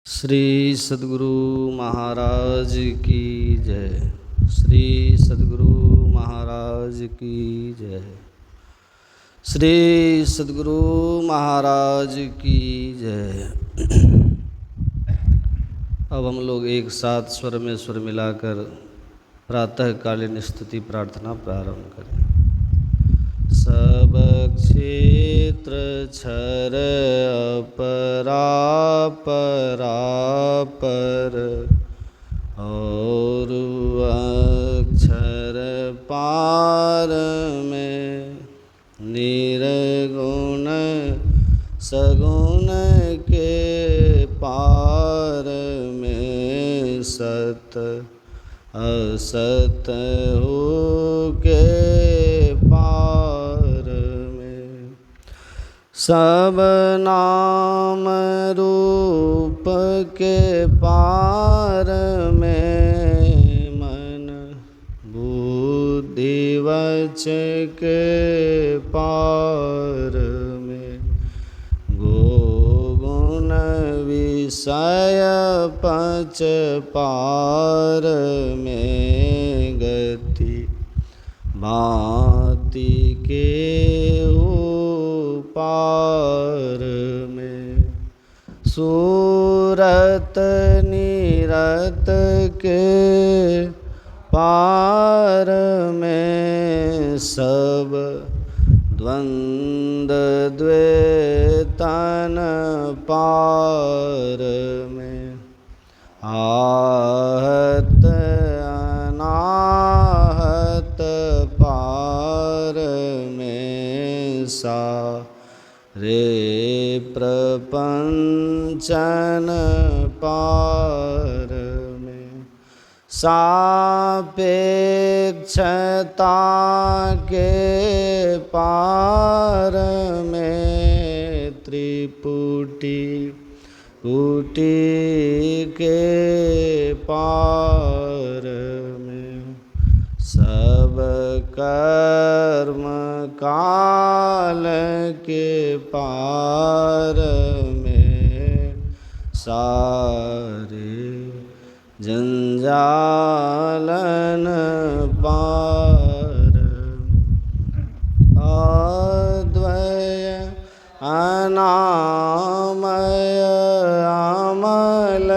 श्री सद्गुरु महाराज की जय। श्री सद्गुरु महाराज की जय। श्री सद्गुरु महाराज की जय। अब हम लोग एक साथ स्वर में स्वर मिलाकर प्रातःकालीन स्तुति प्रार्थना प्रारंभ करें। सब क्षेत्र क्षर अपरापर और अक्षर पार में निर्गुण सगुण के पार में सत असत हो के पार में सब नाम रूप के पार में मन बुद्धि वच के पार में गुण विषय पंच पार में गति भांति के पार में सूरत निरत के पार में सब द्वंद द्वैतन पार में आहत अनाहत पार में सारे प्रपंचन पार में सापेक्षता के पार में त्रिपुटी पुटी के पार में सब कर्म काल के पार में सारे जंजालन पार अद्वय अनामय अमल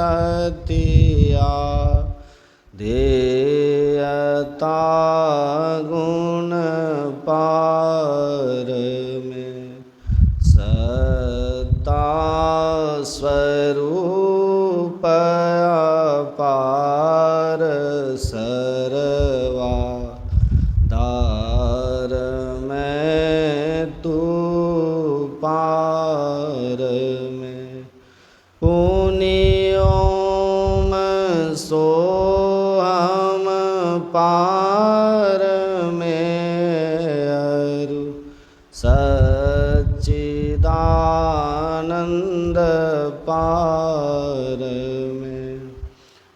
अतिया देयता गुण पार में सत्ता स्वरूप पार सर्वा दार में तू पार में पुनियोम सो हम पार में अरु सच्चिदानंद पार में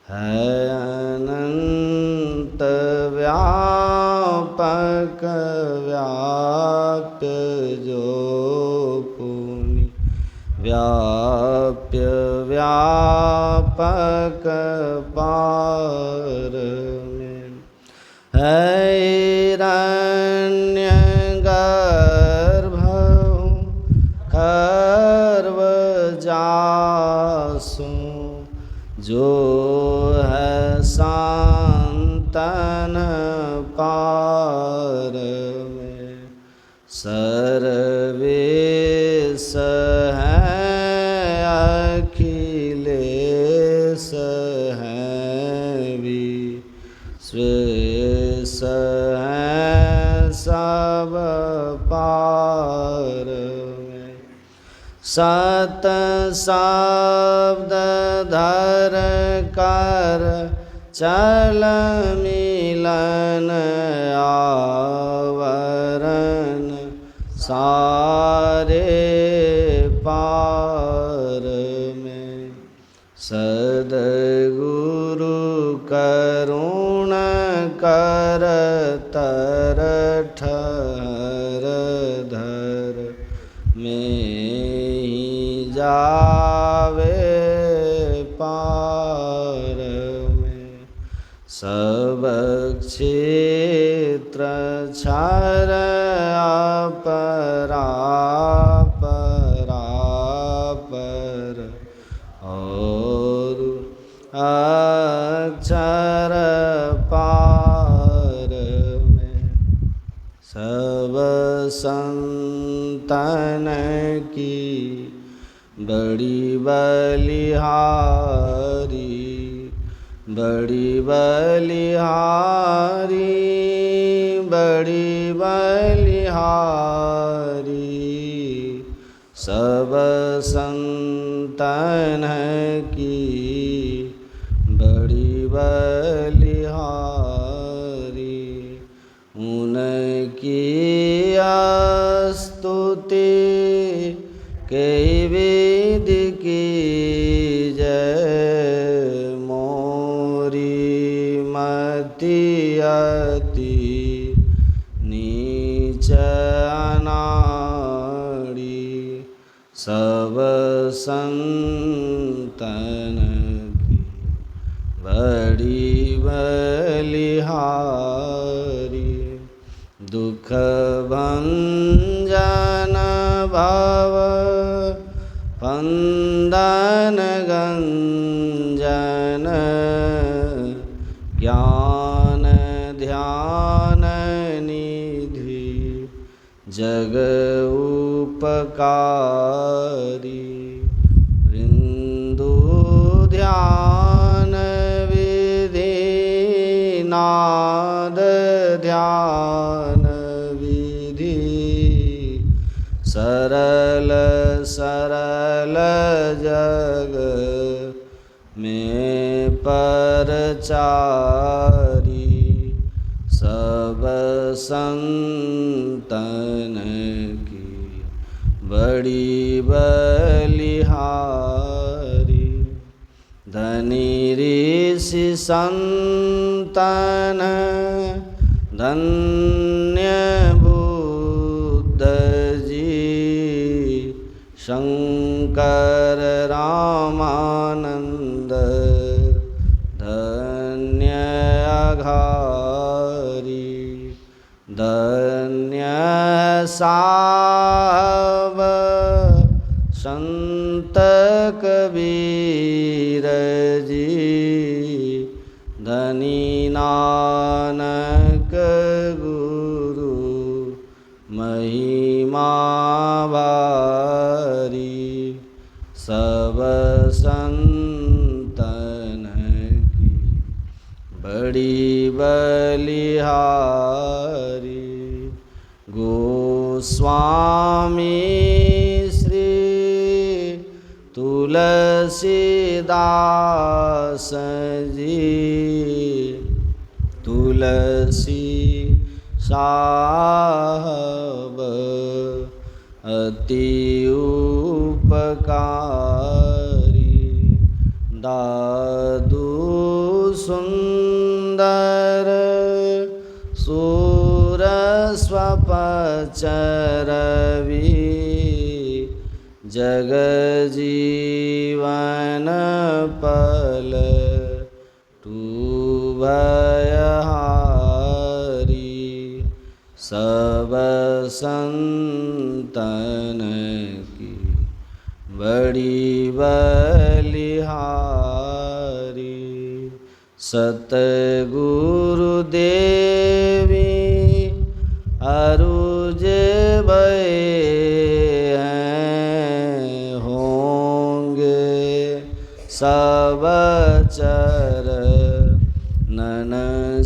है अनंत व्यापक व्याप्य जो पुनि व्याप्य व्यापक पार में है हिरण्यगर्भ खर्व जासु जो है सांतन पार में सर्वेश है अखिलेश है विश्वेश है सब पार में सत शब्द धर कर चल मिलन आवरण सारे पार में सद्गुरु करुण कर तर ठहर धर में ही जावे सब क्षेत्र क्षर अपरापर और अक्षर पार में सब संतन की बड़ी बलिहारी बड़ी बलिहारी बड़ी बलिहारी सब संतन की बड़ी बलिहारी उनकी स्तुति कई वेद की जय मोरी मति अति नीच अनाड़ी सब संतन की बड़ी बलिहारी दुख भंजन भव पंदन गंजन ज्ञान ध्यान निधि जग उपकारी बिंदु ध्यान विधि नाद ध्यान विधि सरल सरल जग में परचारी सब संतन की बड़ी बलिहारी धनी ऋषि संतन धन्य बुद्ध जी शंकर रामानंद धन्य अघारी धन्य साव संत कबीर जी धनी नानक गुरु महिमा भारी सब संतन की बड़ी बलिहारी गोस्वामी श्री तुलसीदास जी तुलसी साहब अति उपकारी दादू सुंदर सूर स्वपचरवि जग जीवन पल भयहारी सब संतन की बड़ी बलिहारी सतगुरु देवी अरुज होंगे सब चर नन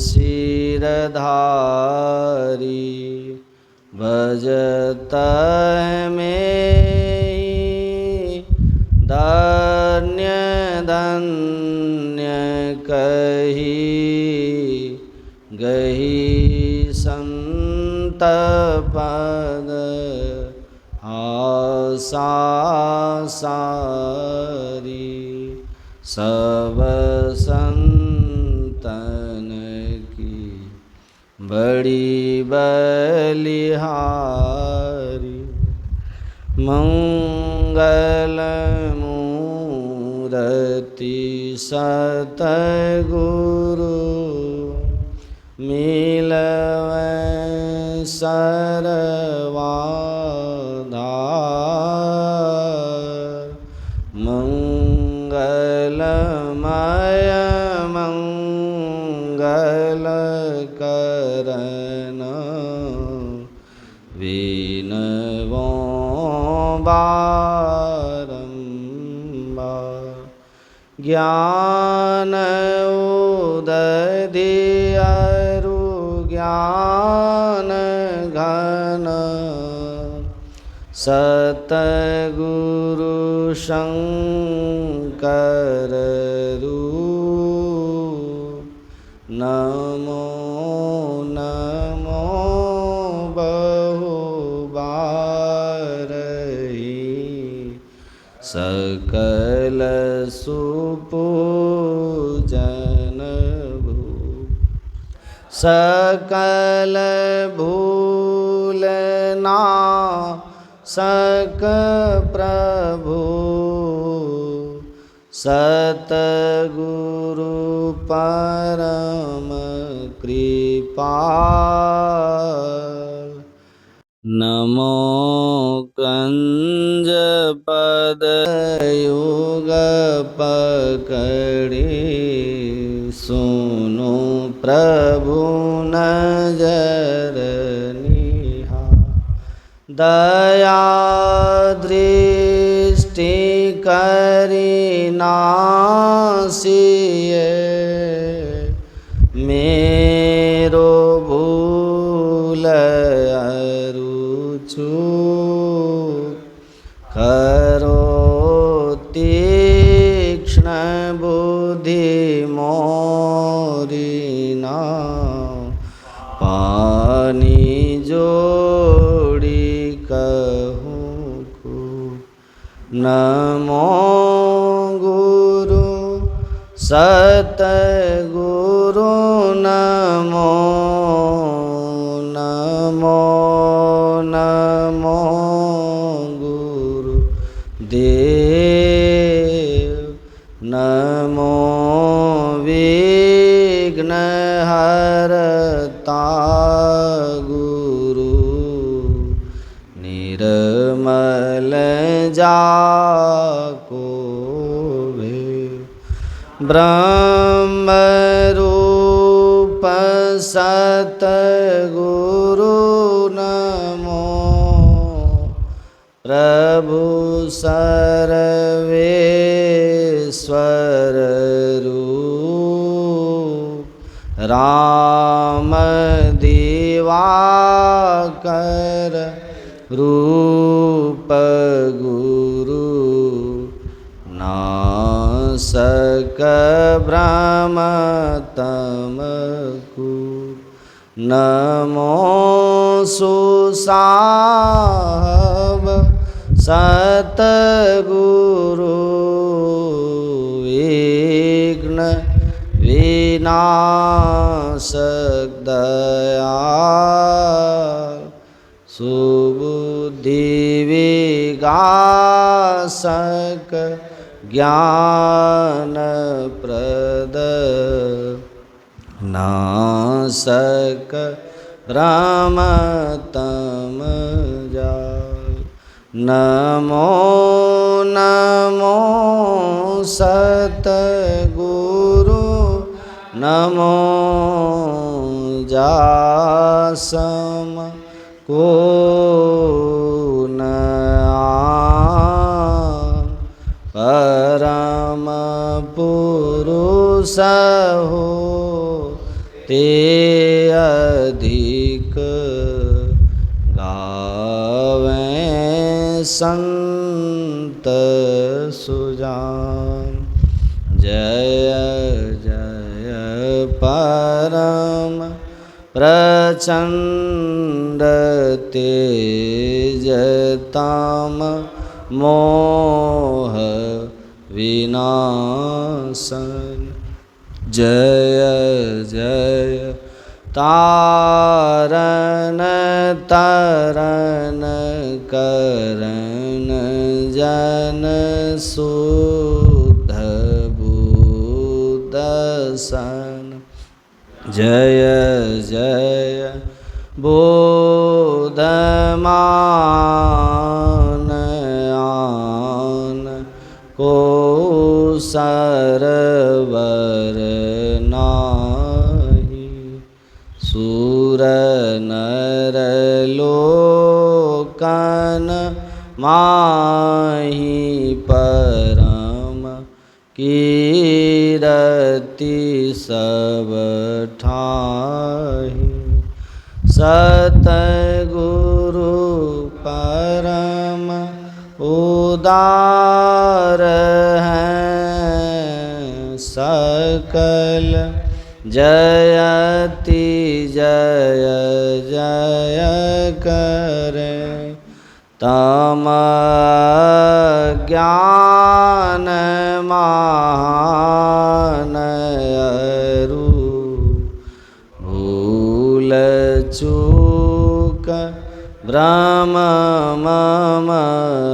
सिरधारी भजत में धन्य धन्य कही गही संत पद आसा सारी सब संतन की बड़ी बलिहारी मंगल मूर्ति। 「 मूर्ति मूर्ति मूर्ति मूर्ति मूर्ति मूर्ति मूर्ति मूर्ति मूर्ति मूर्ति मूर्ति मूर्ति मूर्ति मूर्ति मूर्ति मूर्ति मूर्ति मूर्ति मूर्ति मूर्ति मूर्ति मंगल मूर्ति सतगुरु सर्वाधार मंगलमय मंगलकरण विनवो बारंबार ज्ञान उदधियरु ज्ञान घन सतगुरु शंकर नमो नमो बहुबारही सकल सुपूजन भू सकल भूलना सक प्रभु सतगुरु परम कृपाल नमो कंज पद युग पकड़ी सुनो प्रभु नजर दया दृष्टि करी नासिए मेरो भूल अरुचु करो तीक्ष्ण बुद्धि मोरिना पानी जोड़ी नमो गुरु सतगुरु नमो नमो नमो गुरु देव नमो विघ्न हरता गुरु निर्मल जाको वे ब्रह्म रूप सतगुरु नमो प्रभु सर्वेश्वर रूप राम दिवाकर रूप गुरु नासक ब्रह्म तमकु नमो सुसाहब सतगुरु विघ्न विनाशक दयाल सुबुद्धि विगासक ज्ञान प्रद नासक ब्रह्म तम जाल नमो नमो सतगुरु नमो जासम को न परम पुरुष हो ते अधिक गावें संत सुजान जय जय परम प्रचंड तेजताम मोह विनाशन जय जय तारण तरन करण जन शुद्ध बुद्ध सन जय जय बोधमान आन को सरवर नाही। सुर नर लोकन माही परम कीरति सब ठाहि। सतगुरु परम उदार हैं, सकल जयति जय जय करें। तम ज्ञान महानयरु भूल चूक भ्रम मम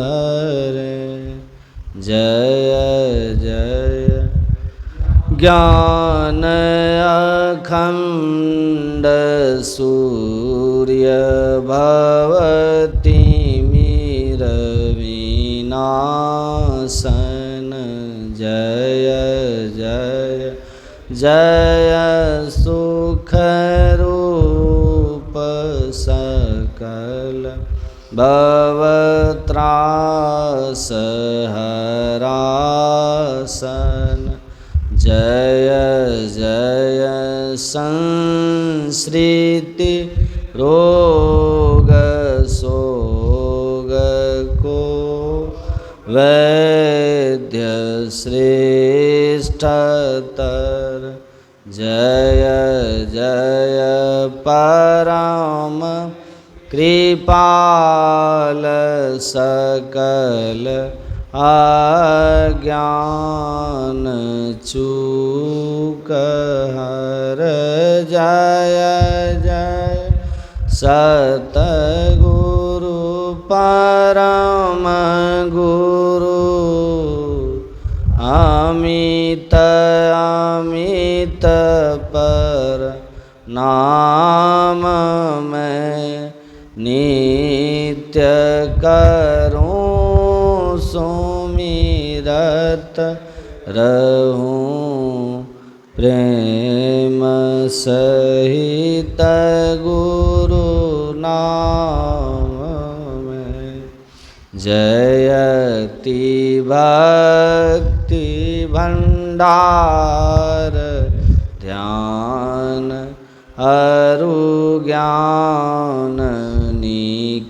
हरे। जय जय ज्ञान अखंड सूर्य भवति विनाशन। जय जय जय सुख रूप सकल भवत्रास हरासन। जय जय संसृति रोग सोग को वैद्य श्रेष्ठतर। जय जय परम कृपाल सकल अज्ञान चूक हर। जय जय सतगुरु परम गुरु अमित अमित पर नाम में नित्य करूं सुमिरत रहूं प्रेम सहित गुरु नाम में। जयति भक्ति भंडार ध्यान अरु ज्ञान निकेतन।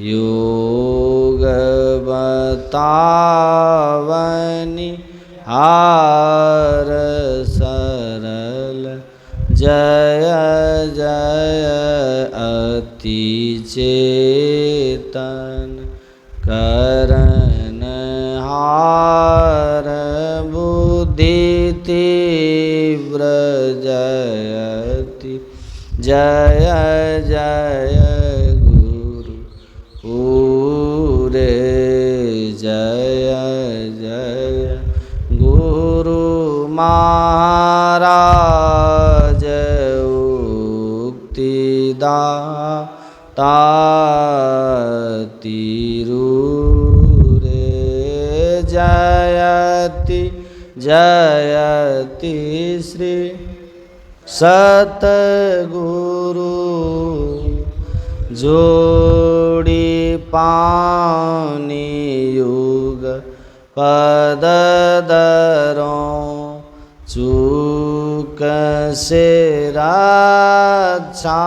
योग बतावनि हार सरल। जय जय अति चेतन करन हार बुद्धि तीव्र। जयति जय जय गुरु पूरे। जय जय गुरु महाराज उक्तिदाता तिरूरे। जयति जयति श्री सतगुरु जोड़ी पानी युग पद दरों चूक से रक्षा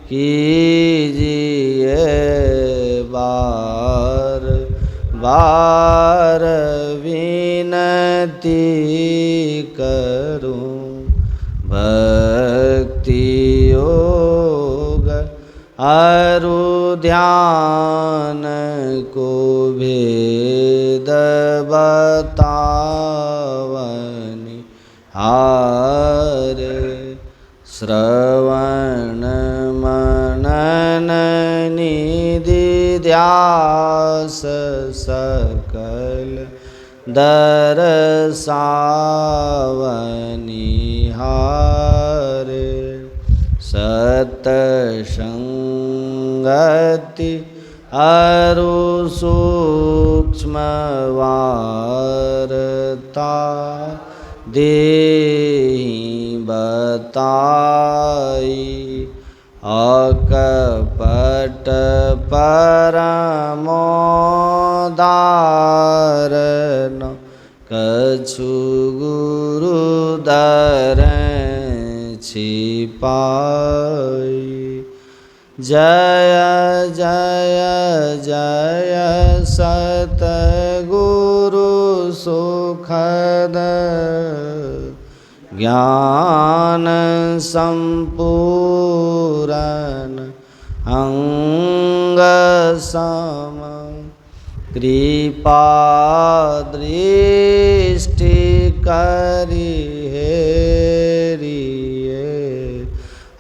कीजिए बार बार विनती करूं। भक्ति योग अरु ध्यान को भेद बतावनि हारे। श्रवण मनन निधि ध्यास सकल दरसावनिहारे सतसंगति अरु सूक्ष्म वार्ता देहि बताई अकपट परमोदारन कछु गुरु दर छिपाई। जय जय जय सतगुरु सुखद ज्ञान संपूर्ण अंग सम कृपा दृष्टि करि हेरिए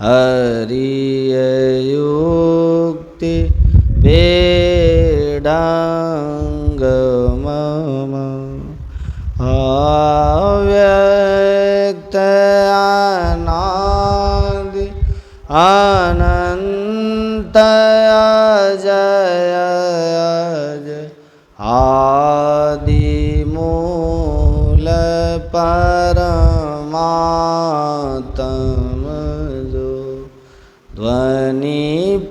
हरिय युक्ति वेदांग मम अव्यक्त अनादि अनंत अजय आदि मूल परमात्म जो ध्वनि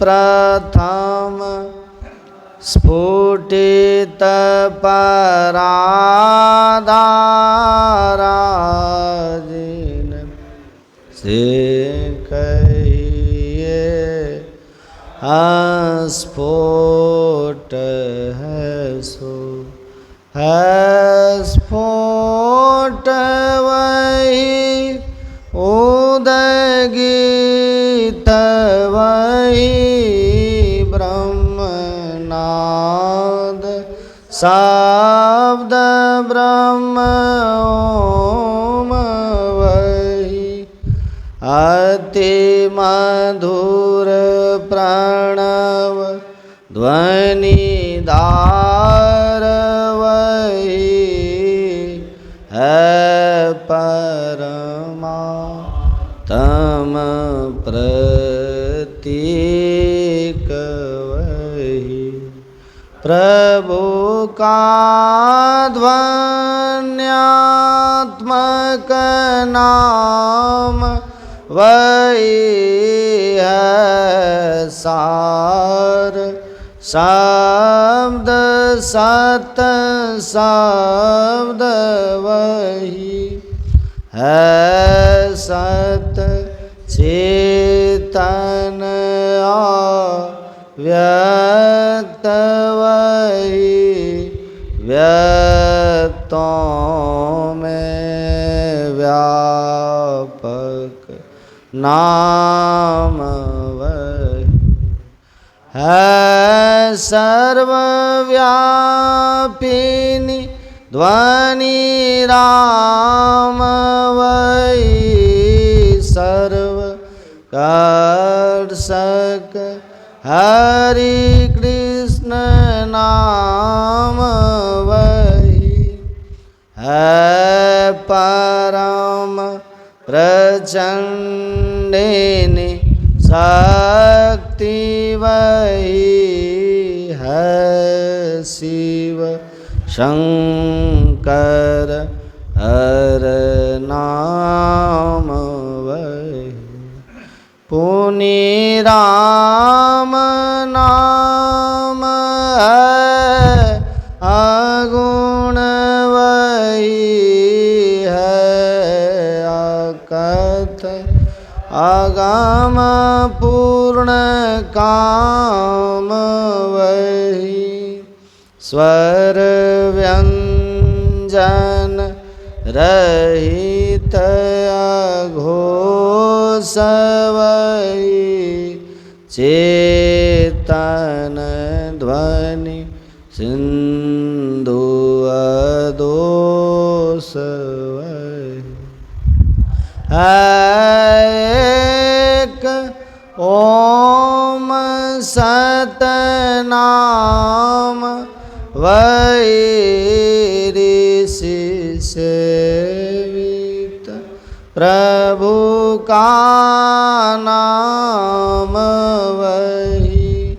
प्रथम स्फुटित परादाराजिन से कहिए अस्फुट है सो है स्फुट वही उदगित वही ब्रह्मनाद शब्द ब्रह्म ओम वही अति मधुर प्रणव ध्वनिदार वही है परमात्म प्रतीक वही प्रभु का ध्वन्यात्मक नाम वही है सार शब्द सत शब्द वही है सत चेतन व्यक्त वही व्यक्तों में व्यापक नाम वही है सर्वव्यापिनी ध्वनि राम वही सर्व कर्षक हरि कृष्ण नाम वही है परम प्रचंडिनी शक्ति वही है शिव शंकर हर नाम वही पुनि राम नाम है अगुण वही है अकथ आगाम पूर्ण काम वही स्वर व्यंजन रहित अघोष वही चेतन ध्वनि सिंधु अदोष एक ओम सतनाम वही सेवित प्रभु का नाम वही,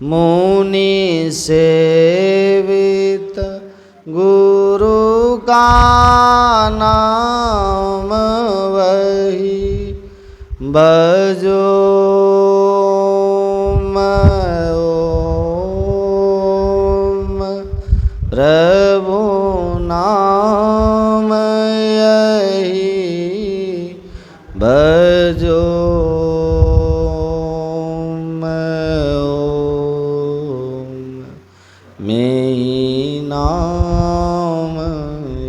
मुनि सेवित गुरु का नाम वही, बजो ओम प्रभु नाम यही, बजो में नाम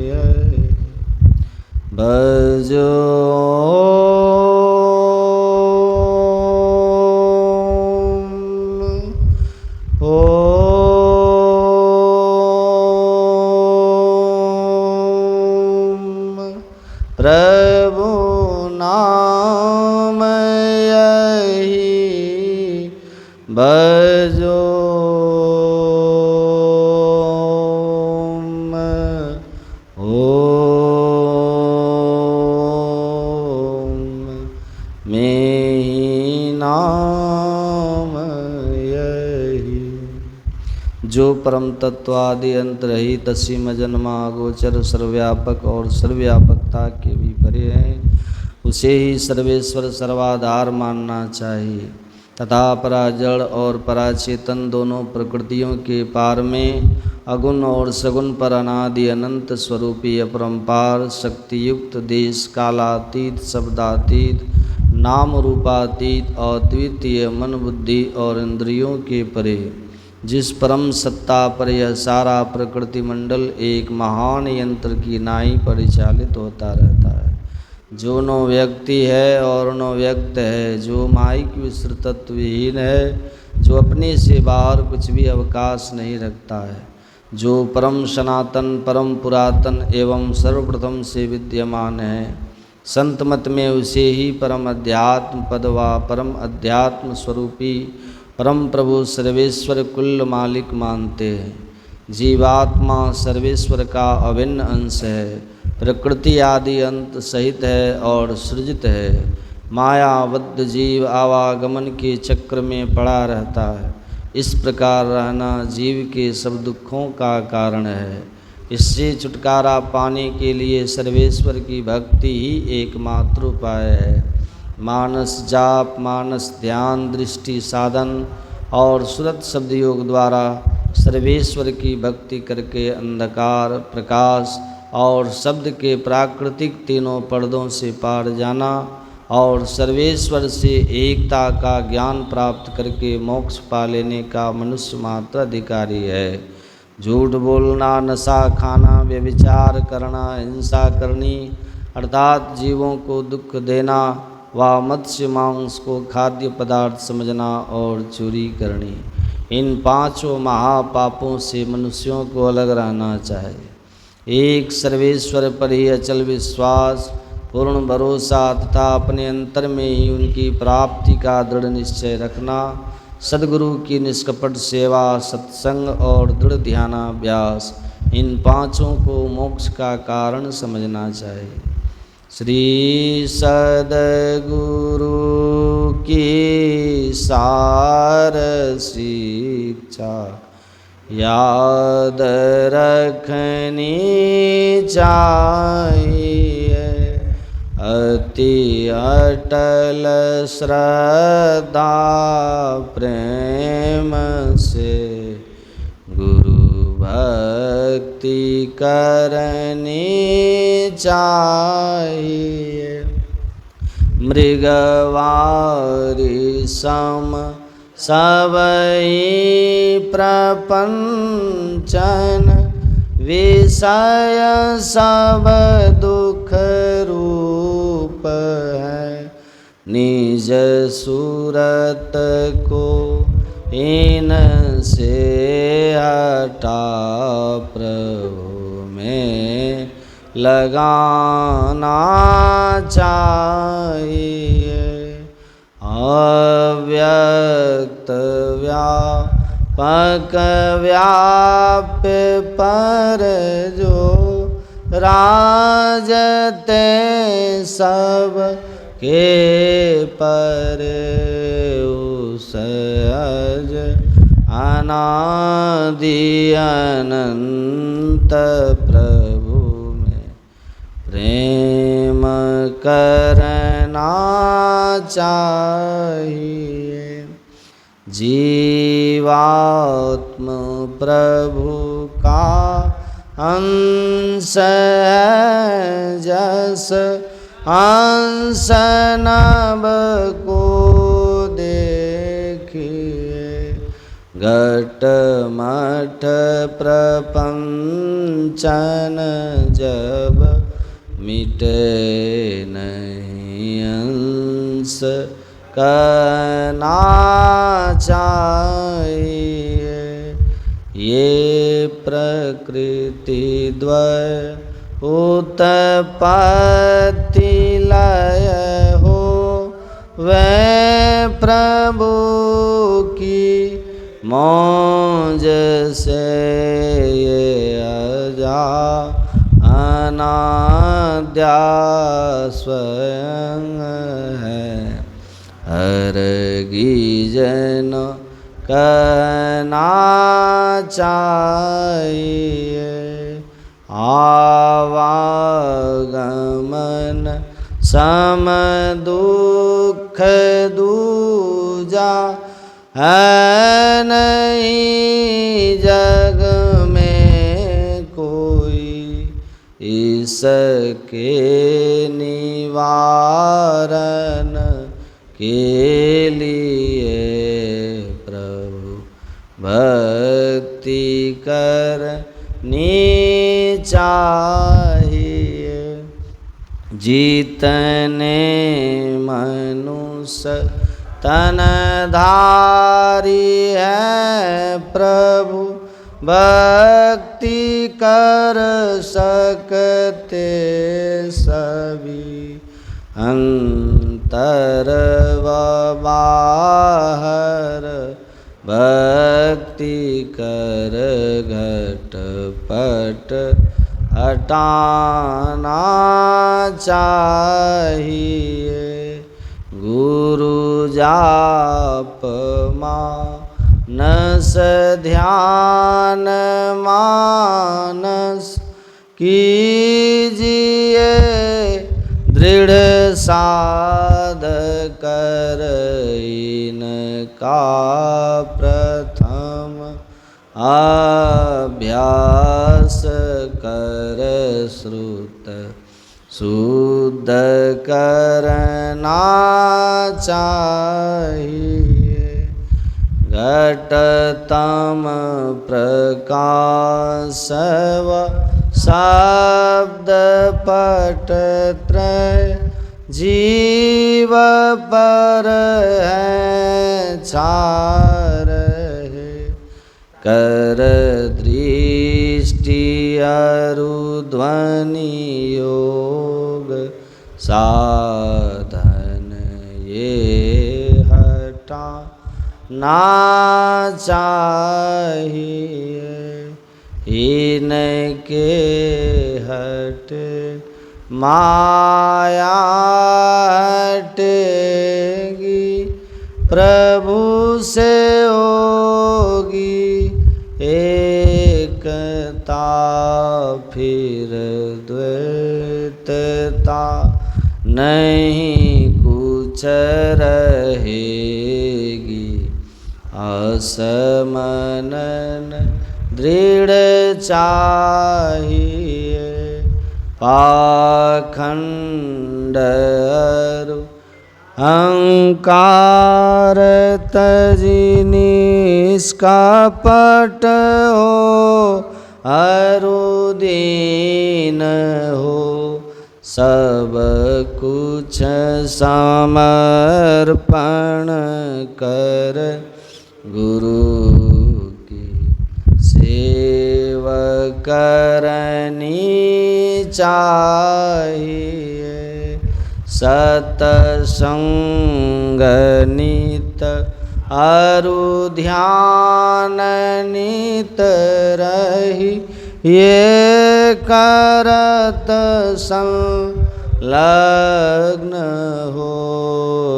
यही, बजो प्रभु नाम यही, बजो जो परम तत्वादि अंतरहित असीम जन्मा गोचर सर्वव्यापक और सर्वव्यापकता के भी परे हैं, उसे ही सर्वेश्वर सर्वाधार मानना चाहिए तथा पराजड़ और पराचेतन दोनों प्रकृतियों के पार में अगुण और सगुण पर अनादि अनंत स्वरूपी अपरंपार शक्तियुक्त देश कालातीत शब्दातीत नाम रूपातीत अद्वितीय मन बुद्धि और इंद्रियों के परे जिस परम सत्ता पर यह सारा प्रकृति मंडल एक महान यंत्र की नाई परिचालित होता रहता है, जो न व्यक्ति है और न व्यक्त है, जो माइक विस्तृतत्व विहीन है, जो अपने से बाहर कुछ भी अवकाश नहीं रखता है, जो परम सनातन परम पुरातन एवं सर्वप्रथम से विद्यमान है। संत मत में उसे ही परम अध्यात्म पद व परम अध्यात्म स्वरूपी परम प्रभु सर्वेश्वर कुल मालिक मानते हैं। जीवात्मा सर्वेश्वर का अभिन्न अंश है, प्रकृति आदि अंत सहित है और सृजित है। मायाबद्ध जीव आवागमन के चक्र में पड़ा रहता है। इस प्रकार रहना जीव के सब दुखों का कारण है। इससे छुटकारा पाने के लिए सर्वेश्वर की भक्ति ही एकमात्र उपाय है। मानस जाप, मानस ध्यान, दृष्टि साधन और सुरत शब्द योग द्वारा सर्वेश्वर की भक्ति करके अंधकार, प्रकाश और शब्द के प्राकृतिक तीनों पर्दों से पार जाना और सर्वेश्वर से एकता का ज्ञान प्राप्त करके मोक्ष पा लेने का मनुष्य मात्र अधिकारी है। झूठ बोलना, नशा खाना, व्यभिचार करना, हिंसा करनी अर्थात जीवों को दुख देना व मत्स्य मांस को खाद्य पदार्थ समझना और चोरी करनी, इन पांचों महापापों से मनुष्यों को अलग रहना चाहिए। एक सर्वेश्वर पर ही अचल विश्वास, पूर्ण भरोसा तथा अपने अंतर में ही उनकी प्राप्ति का दृढ़ निश्चय रखना, सद्गुरु की निष्कपट सेवा, सत्संग और दृढ़ ध्यानाभ्यास, इन पांचों को मोक्ष का कारण समझना चाहिए। श्री सद्गुरु की सार शिक्षा याद रखनी चाहिए। अति अटल श्रद्धा प्रेम से गुरु भक्ति करनी चाहिए। मृगवारी सम सबई प्रपंचन, विषय सब दुख रूप है। निज सूरत को इनसे हटा प्रभु में लगाना चाहिए। अव्यक्त व्यापक व्याप्य पर जो राजते सब के पर सहज अनादि अनंत प्रभु में प्रेम करना चाहिए। जीवात्म प्रभु का अंश है, जस अंश नभ को देखिए। घट मठ प्रपंचन जब मिटे नहीं अंश करना चाहिए। ये प्रकृति द्वय उत्पत्ति लय हो, वह प्रभु की मौज से ये अजा अनाद्या स्वयं है। हरगी जन करना चाहिए। आवागमन सम दुख दूजा है नहीं जग में कोई, इसके निवारण के लिए प्रभु भक्ति करनी चाहिए। जितने मनुष्य तनधारी है, प्रभु भक्ति कर सकते सभी। अंतर व बाहर भक्ति कर घट पट हटाना चाहिए। गुरु जाप मानस ध्यान मानस कीजिए। दृढ़ साध कर इनका प्रथम अभ्यास कर श्रुत शुद्ध करना चाहिए। घटतम प्रकाश व शब्द पट त्रय जीव पर है छार है। कर दृष्टि अरु ध्वनि योग साधन ये हटा ना चाहिए। इनके हट माया हटेगी, प्रभु से होगी एकता। फिर द्वैतता नहीं कुछ रहेगी। असमनन दृढ़ चाहिए। पाखंड अहंकार तजी निष्कपट हो, अरुदीन हो। सब कुछ समर्पण कर गुरु की सेवा करनी चाहिए। सतसंग नित अरु ध्यान नित रही ये करत संलग्न हो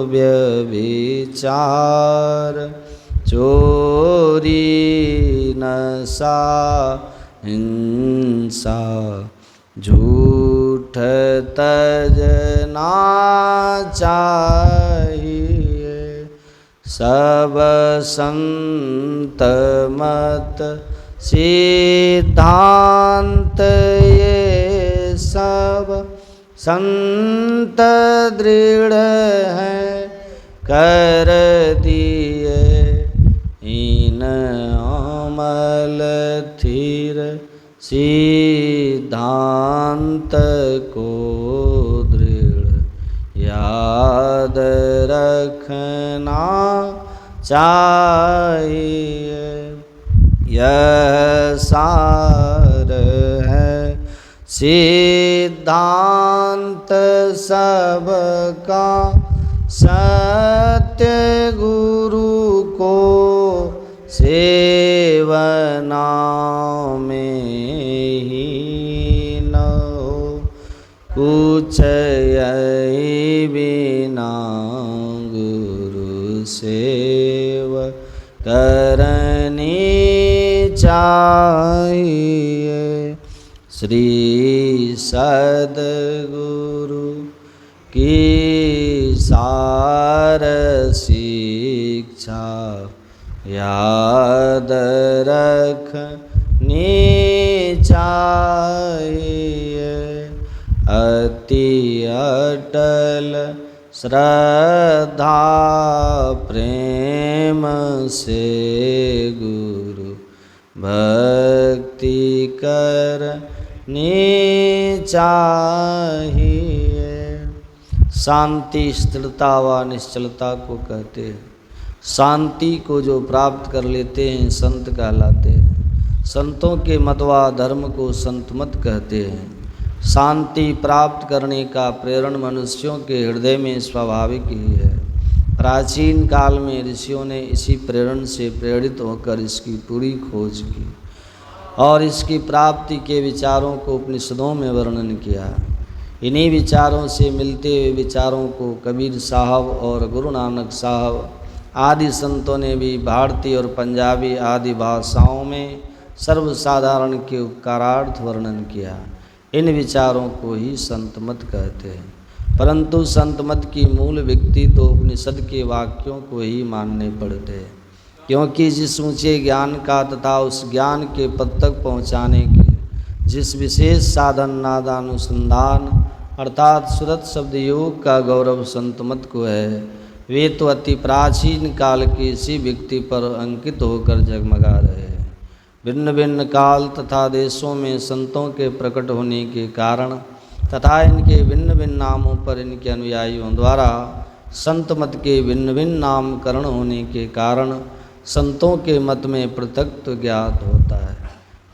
व्यभिचार चोरी नशा हिंसा झूठ तजना चाहिए सब संत मत सिद्धांत ये सब संत दृढ़ है कर दिए इन अमल थीर सिद्धांत को दृढ़ याद रखना चाहिए। यह सार है सिद्धांत सबका सत्य गुरु को सेवना में ही न हो कुछ यही बिना गुरु सेव करनी चाहिए। श्री सद्गुरु की सार शिक्षा याद रखनी चाहिए। अति अटल श्रद्धा प्रेम से गुरु भक्ति करनी चाहिए। शांति स्थिरता व निश्चलता को कहते हैं। शांति को जो प्राप्त कर लेते हैं संत कहलाते हैं। संतों के मत व धर्म को संत मत कहते हैं। शांति प्राप्त करने का प्रेरण मनुष्यों के हृदय में स्वाभाविक ही है। प्राचीन काल में ऋषियों ने इसी प्रेरण से प्रेरित होकर इसकी पूरी खोज की और इसकी प्राप्ति के विचारों को उपनिषदों में वर्णन किया। इन्हीं विचारों से मिलते हुए विचारों को कबीर साहब और गुरु नानक साहब आदि संतों ने भी भारतीय और पंजाबी आदि भाषाओं में सर्वसाधारण के उपकारार्थ वर्णन किया। इन विचारों को ही संत मत कहते हैं। परंतु संत मत की मूल व्यक्ति तो उपनिषद के वाक्यों को ही मानने पड़ते हैं, क्योंकि जिस ऊंचे ज्ञान का तथा उस ज्ञान के पद तक पहुँचाने के जिस विशेष साधन नादानुसंधान अर्थात सुरत शब्द योग का गौरव संत मत को है, वे तो अति प्राचीन काल के इसी व्यक्ति पर अंकित होकर जगमगा रहे हैं। भिन्न भिन्न काल तथा देशों में संतों के प्रकट होने के कारण तथा इनके भिन्न भिन्न नामों पर इनके अनुयायियों द्वारा संत मत के भिन्न भिन्न नामकरण होने के कारण संतों के मत में पृथक्त्व ज्ञात होता है।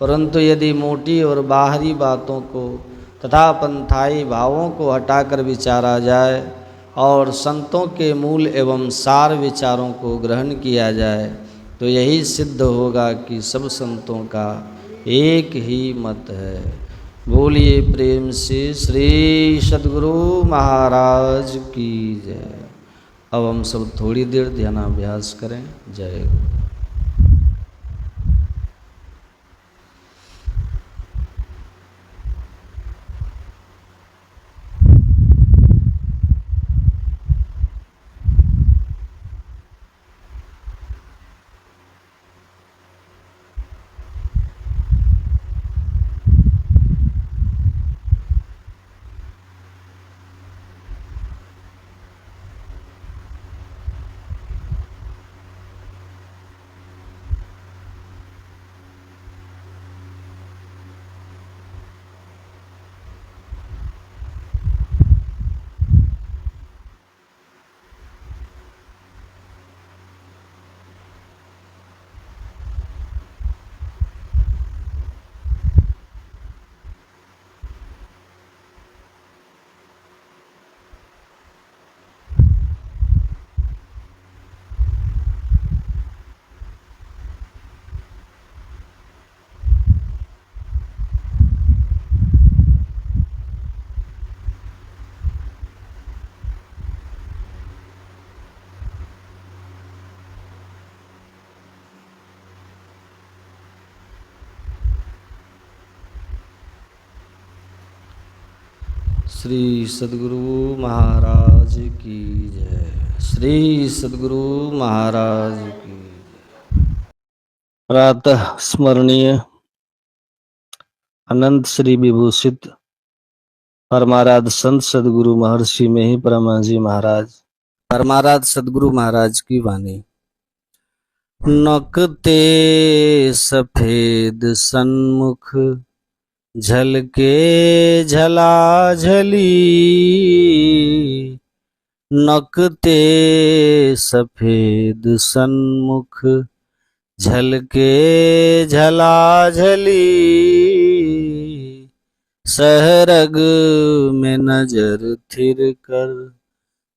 परंतु यदि मोटी और बाहरी बातों को तथा पंथाई भावों को हटाकर विचारा जाए और संतों के मूल एवं सार विचारों को ग्रहण किया जाए तो यही सिद्ध होगा कि सब संतों का एक ही मत है। बोलिए प्रेम से श्री सद्गुरु महाराज की जय। अब हम सब थोड़ी देर ध्यानाभ्यास करें। जय गुरु। श्री सद्गुरु महाराज की जय। श्री सद्गुरु महाराज की जय। प्रातः स्मरणीय अनंत श्री विभूषित परमाराध संत सद्गुरु महर्षि में ही परमाजी महाराज परमाराध सद्गुरु महाराज की वाणी। नकते सफेद सन्मुख झलके झलाझली, नकते सफेद सन्मुख झलके झलाझली, सहरग में नजर थिर कर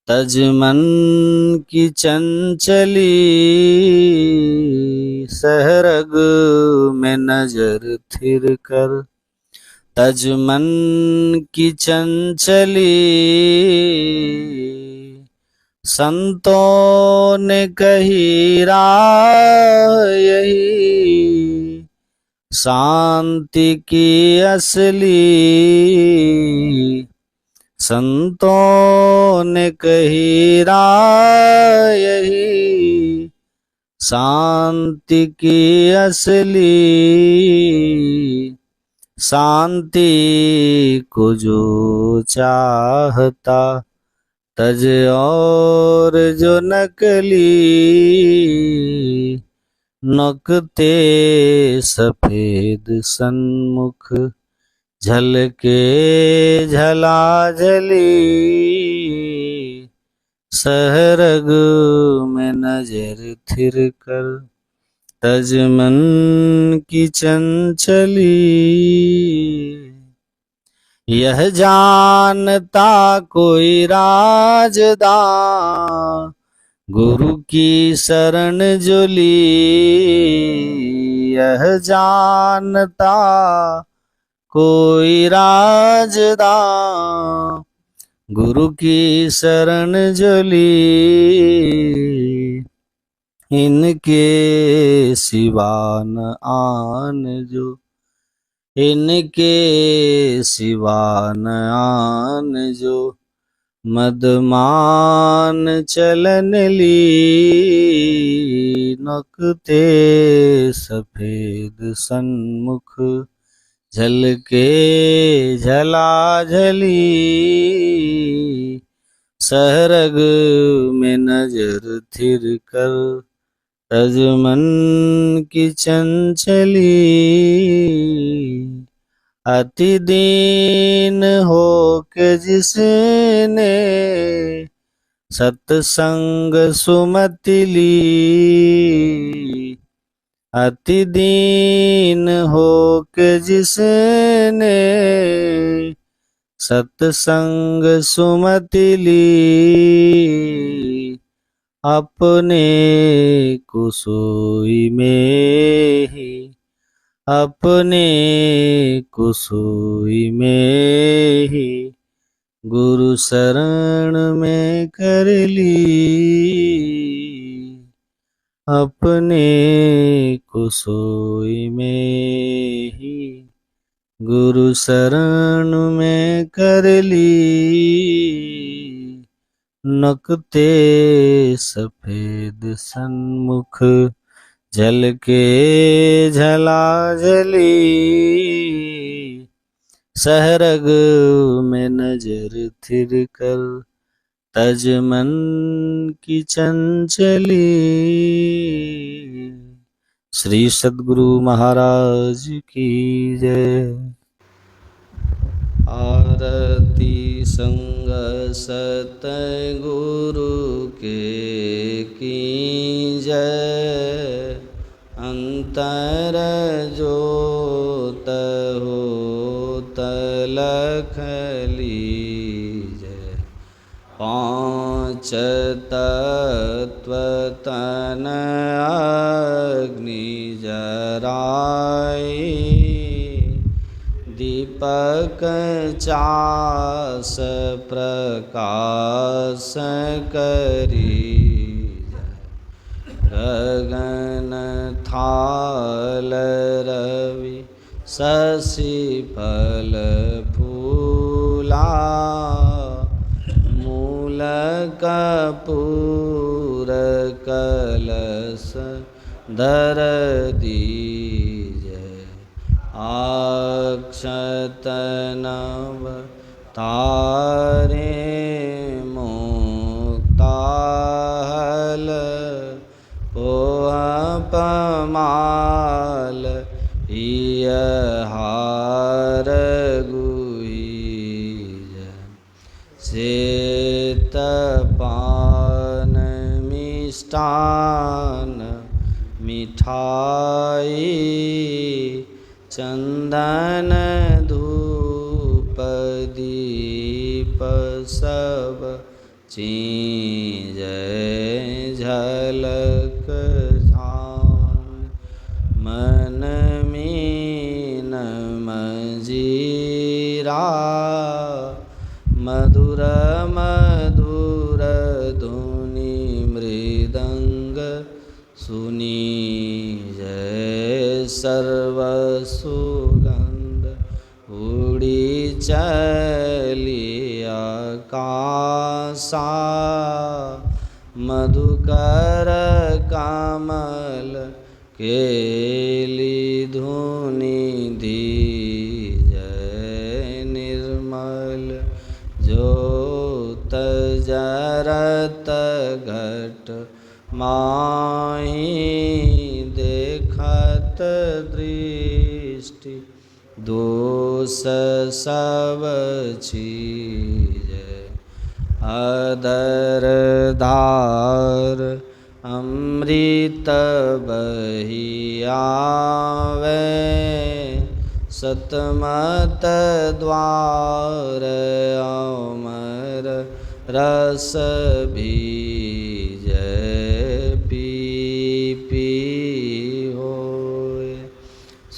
तजमन की चंचली, सहरग में नजर थिर कर तजमन की चंचली, संतों ने कही राह यही शांति की असली, संतों ने कही राह यही शांति की असली, शांति को जो चाहता तज और जो नकली, नकते सफेद सन्मुख झलके झलाझली, सहरग में नजर थिर कर तजमन की चंचली, यह जानता कोई राजदा गुरु की शरण जो ली, यह जानता कोई राजदा गुरु की शरण जो ली, इनके सिवा न आन जो, इनके सिवा न आन जो मदमान चलन ली, नकते सफेद सन्मुख झलके झलाझली, सहरग में नजर थिर कर तजमन की चंचली, अति दीन हो के जिसने सत्संग सुमति ली, अति दीन हो के जिसने सत्संग सुमति ली, अपने को सोई में ही, अपने को सोई में ही गुरु शरण में कर ली, अपने को सोई में ही गुरु शरण में कर ली, नकते सफेद सन्मुख झलके झलाझली, सहरग में नजर थिर कर तजमन की चंचली। श्री सद्गुरु महाराज की जय। आरती संग सतगुरु के की जय, अंतर जोत होत लख लीजय, पांच तत्व तन अग्नि जराई, दीपक चास प्रकाश करी, गगन थाल रवि शशि फल फूल, तुला मूल कपूर कलश धर दीजय अक्षत नव तारे मुक्ताहल पोह पमाल हार गुहीज श्वेत पान मिष्टान मिठाई चंदन धूप दीप सब चीजय झलक झान मन मीन मजीरा मधुर मधुर धुनि मृदंग सुनी जय सर्व सुगंध उड़ी चली आकाशा मधुकर कमल केली धुनि दीजय निर्मल ज्योत जरत घट माही देखत दृष्टि दोष सब चीज अदर धार अमृत बही आवे सतमत द्वार अमर रस बीजय पी पी होय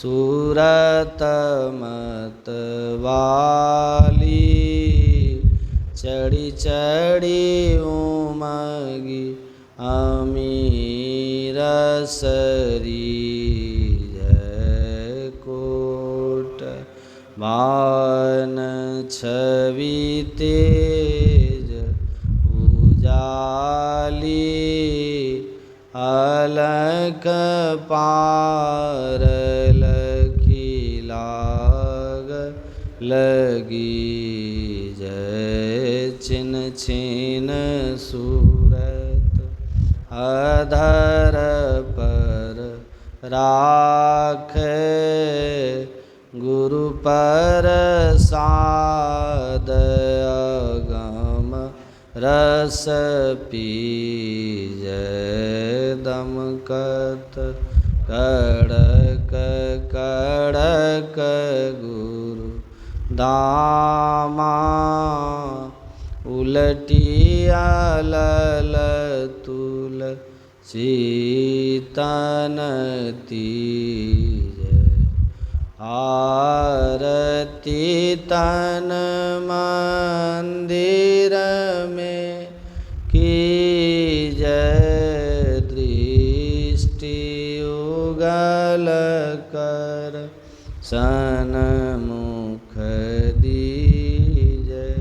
सूरत मत वाली चढ़ी चढ़ी उमगी अमीर सरी जय कोट बान छवि तेज उजाली अलक पार लखी लाग लगी जय छिन छिन सूरत अधर पर राखे गुरु पर साद अगम रस पीजय दमकत कड़क कड़क गुरु दामा उलटिया लल तुल सीतन तीज आरती तन मंदिर में की जय दृष्टि उगल कर सन्मुख दीजय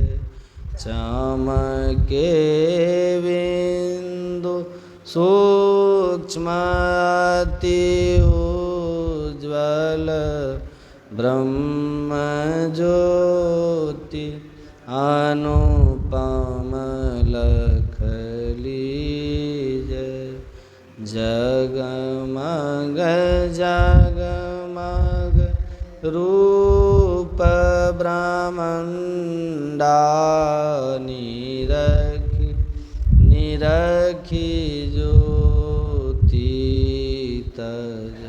चमके बिंदु सूक्ष्म अति उज्ज्वल ब्रह्म ज्योति अनुपम लख लीजय जगमग जगमग रूप ब्रह्मंडा निरखी निरखी ज्योति तज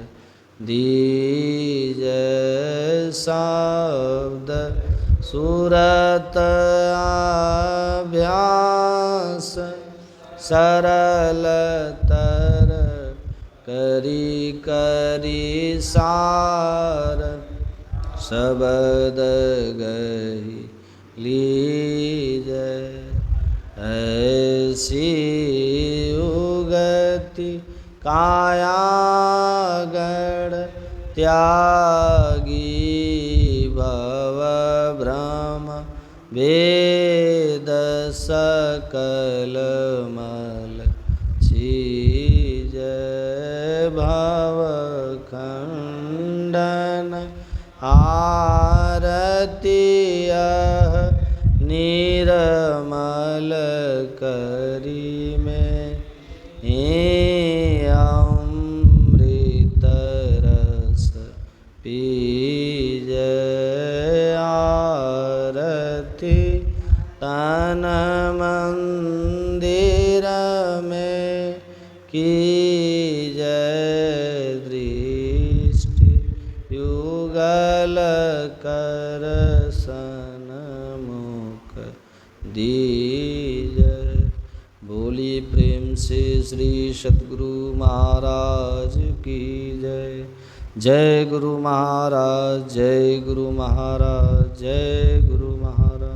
दीजय शब्द सुरत अभ्यास सरलतर करी करी सार शब्द गही लीजय ऐसी उगति कायागढ़ त्यागी भव ब्रह्म वेद सकल मल चीज भव खंडन आरती निर्मल करी में अमृत रस पीज आरती तन मंदिर में कीजय दृष्टि युगल कर सन्मुख दीजय। बोली प्रेम से श्री सद्गुरु महाराज की जय। जय गुरु महाराज, जय गुरु महाराज, जय गुरु महाराज।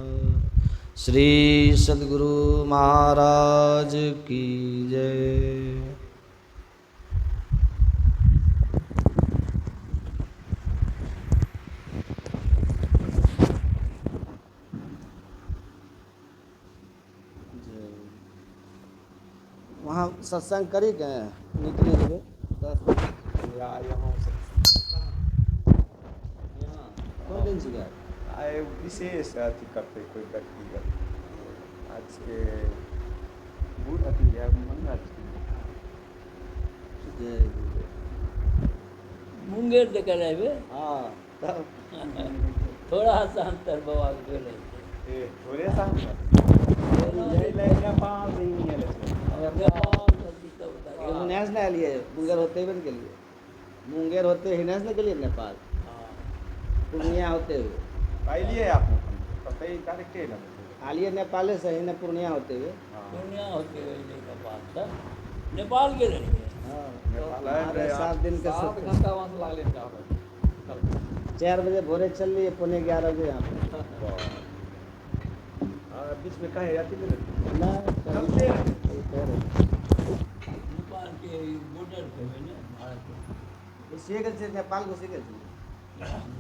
श्री सद्गुरु महाराज की जय। वहाँ सत्संग करी गए निकले हुए 10 यहाँ से यहाँ कौन दिन से गए? आए विशेष अथी करते कोई व्यक्तिगत आज के बूढ़ अथी है मन जय गुरु। मुंगेर देखे रहे हाँ तब थोड़ा सा अंतर बाबा के रहे थोड़े सा नेपाल नहीं है नेशनल लिए मुंगेर होते हुए के लिए मुंगेर होते ही नेशनल के लिए नेपाल पूर्णिया होते हुए पाइलिए आप पता ही डायरेक्ट है ना आलिए नेपाल से ही न पूर्णिया होते हुए पूर्णिया होते हुए नेपाल था नेपाल के रहे हाँ नेपाल तो आए 7 दिन के 7 घंटा वहाँ से लागले 4 बजे भोरे चल लिए 11:15 बजे यहाँ पे बीच में कहे जाती है ना चलते हैं। नेपाल के बॉर्डर पे है ना भारत के नेपाल को सीखे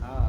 हाँ